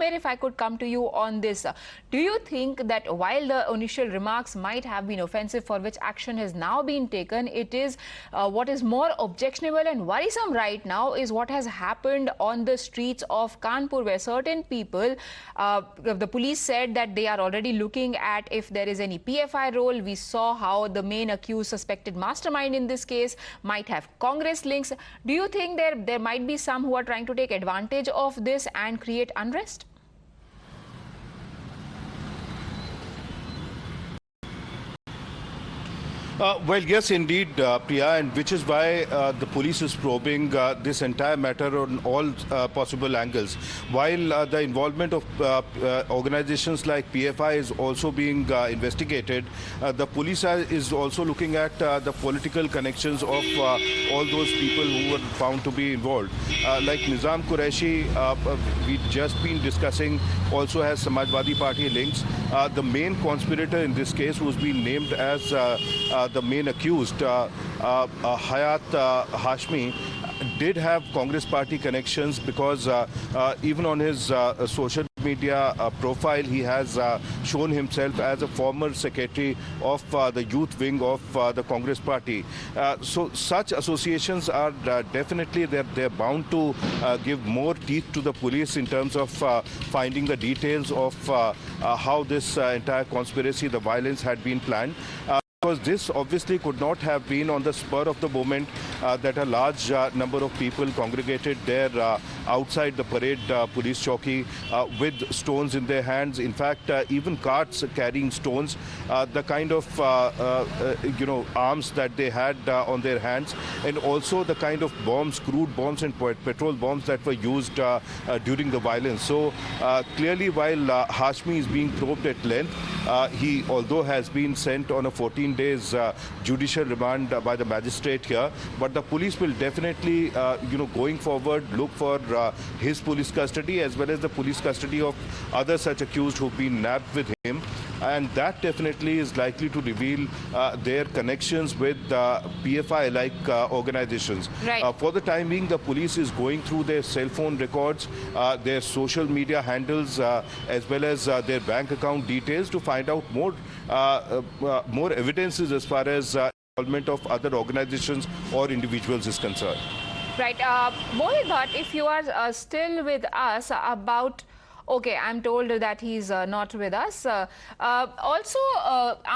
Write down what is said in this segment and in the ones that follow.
Amer, if I could come to you on this, do you think that while the initial remarks might have been offensive, for which action has now been taken, it is what is more objectionable and worrisome right now is what has happened on the streets of Kanpur, where certain people, the police said that they are already looking at if there is any PFI role. We saw how the main accused suspected mastermind in this case might have Congress links. Do you think there might be some who are trying to take advantage of this and create unrest? Well, yes, indeed, Priya, and which is why the police is probing this entire matter on all possible angles. While the involvement of organizations like PFI is also being investigated, the police is also looking at the political connections of all those people who were found to be involved. Like Nizam Qureshi, we've just been discussing, also has Samajwadi Party links. The main conspirator in this case, who's been named as the main accused, Hayat Hashmi, did have Congress party connections because even on his social media profile, he has shown himself as a former secretary of the youth wing of the Congress party. So such associations are definitely, they're bound to give more teeth to the police in terms of finding the details of how this entire conspiracy, the violence had been planned. Because this obviously could not have been on the spur of the moment that a large number of people congregated there outside the parade police chowki with stones in their hands. In fact, even carts carrying stones, the kind of arms that they had on their hands, and also the kind of bombs, crude bombs and petrol bombs that were used during the violence. So clearly, while Hashmi is being probed at length, he although has been sent on a 14 days judicial remand by the magistrate here, but the police will definitely, going forward, look for his police custody as well as the police custody of other such accused who've been nabbed with him. And that definitely is likely to reveal their connections with PFI-like organizations. Right. For the time being, the police is going through their cell phone records, their social media handles, as well as their bank account details to find out more evidences as far as involvement of other organizations or individuals is concerned. Right. Mohit Bhatt, if you are still with us about... Okay, I'm told that he's not with us. Also,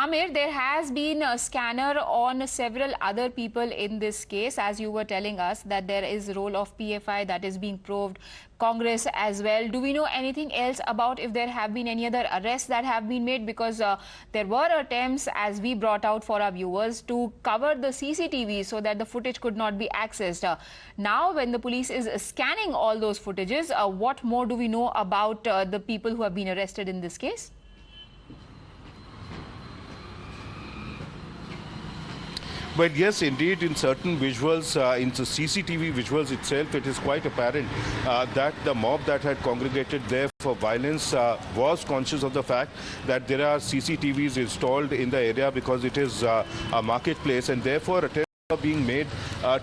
Amer, there has been a scanner on several other people in this case, as you were telling us that there is a role of PFI that is being probed, Congress as well. Do we know anything else about if there have been any other arrests that have been made? Because there were attempts, as we brought out for our viewers, to cover the CCTV so that the footage could not be accessed. Now, when the police is scanning all those footages, what more do we know about the people who have been arrested in this case? Well, yes, indeed, in certain visuals, in the CCTV visuals itself, it is quite apparent that the mob that had congregated there for violence was conscious of the fact that there are CCTVs installed in the area because it is a marketplace, and therefore attempts are being made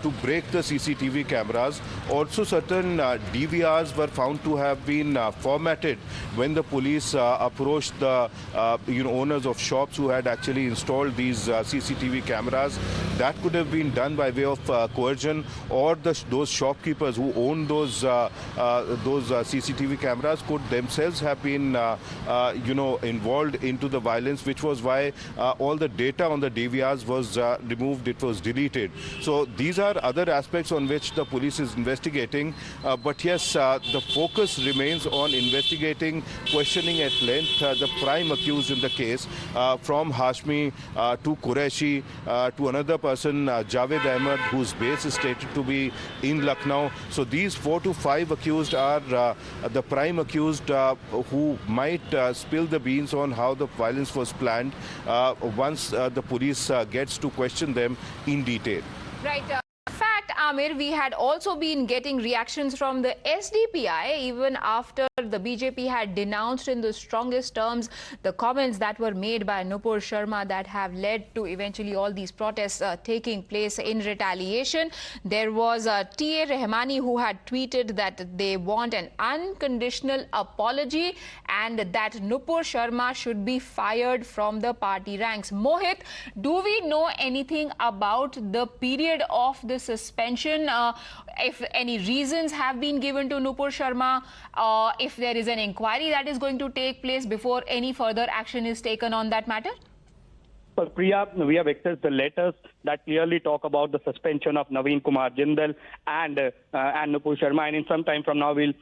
to break the CCTV cameras. Also, certain DVRs were found to have been formatted when the police approached the owners of shops who had actually installed these CCTV cameras. That could have been done by way of coercion, or those shopkeepers who own those CCTV cameras could themselves have been involved into the violence, which was why all the data on the DVRs was removed, it was deleted. So these are other aspects on which the police is investigating. But yes, the focus remains on investigating, questioning at length the prime accused in the case, from Hashmi to Qureshi to another person, Javed Ahmed, whose base is stated to be in Lucknow. So these 4 to 5 accused are the prime accused who might spill the beans on how the violence was planned once the police gets to question them in detail. Right. In fact, Amir, we had also been getting reactions from the SDPI even after the BJP had denounced in the strongest terms the comments that were made by Nupur Sharma that have led to eventually all these protests taking place in retaliation. There was T.A. Rahmani who had tweeted that they want an unconditional apology and that Nupur Sharma should be fired from the party ranks. Mohit, do we know anything about the period of the suspension? If any reasons have been given to Nupur Sharma, if there is an inquiry that is going to take place before any further action is taken on that matter? Well, Priya, we have accessed the letters that clearly talk about the suspension of Naveen Jindal and Nupur Sharma, and in some time from now we'll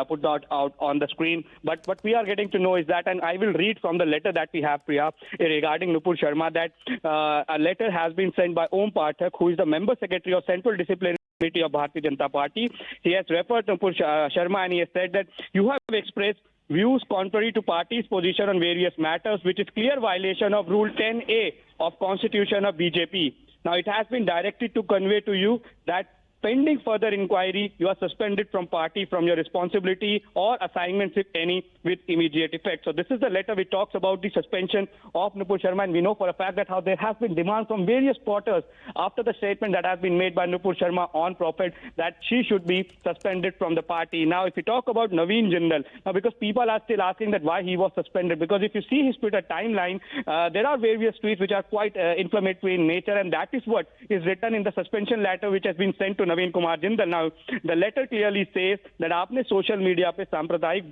put that out on the screen. But what we are getting to know is that, and I will read from the letter that we have, Priya, regarding Nupur Sharma, that a letter has been sent by Om Pathak, who is the member secretary of Central Disciplinary Committee of Bharatiya Janata Party. He has referred to Nupur Sharma and he has said that you have expressed views contrary to party's position on various matters, which is clear violation of Rule 10A of Constitution of BJP. Now, it has been directed to convey to you that pending further inquiry, you are suspended from party, from your responsibility or assignments, if any, with immediate effect. So this is the letter which talks about the suspension of Nupur Sharma, and we know for a fact that how there has been demand from various quarters after the statement that has been made by Nupur Sharma on Prophet that she should be suspended from the party. Now, if you talk about Naveen Jindal, now because people are still asking that why he was suspended, because if you see his Twitter timeline, there are various tweets which are quite inflammatory in nature, and that is what is written in the suspension letter which has been sent to Naveen Kumar Jindal. Now, the letter clearly says that आपने social media पे सांप्रदायिक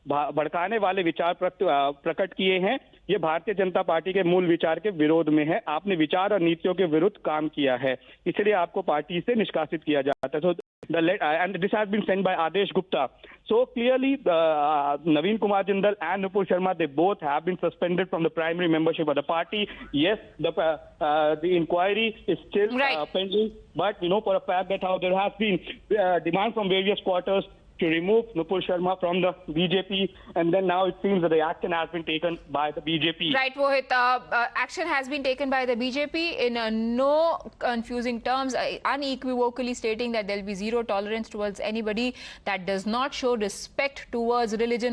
भड़काने वाले विचार प्रकट किए हैं, ये भारतीय जनता पार्टी के मूल विचार के विरोध में है, आपने विचार और नीतियों के विरुद्ध काम किया है, इसलिए आपको पार्टी से निष्कासित किया जाता है. So and this has been sent by Adesh Gupta. So clearly, Naveen Kumar Jindal and Nupur Sharma, they both have been suspended from the primary membership of the party. Yes, the inquiry is still pending, but we know for a fact that how there has been demand from various quarters to remove Nupur Sharma from the BJP, and then now it seems that the action has been taken by the BJP. Right, Mohit. Action has been taken by the BJP in no confusing terms, unequivocally stating that there will be zero tolerance towards anybody that does not show respect towards religion.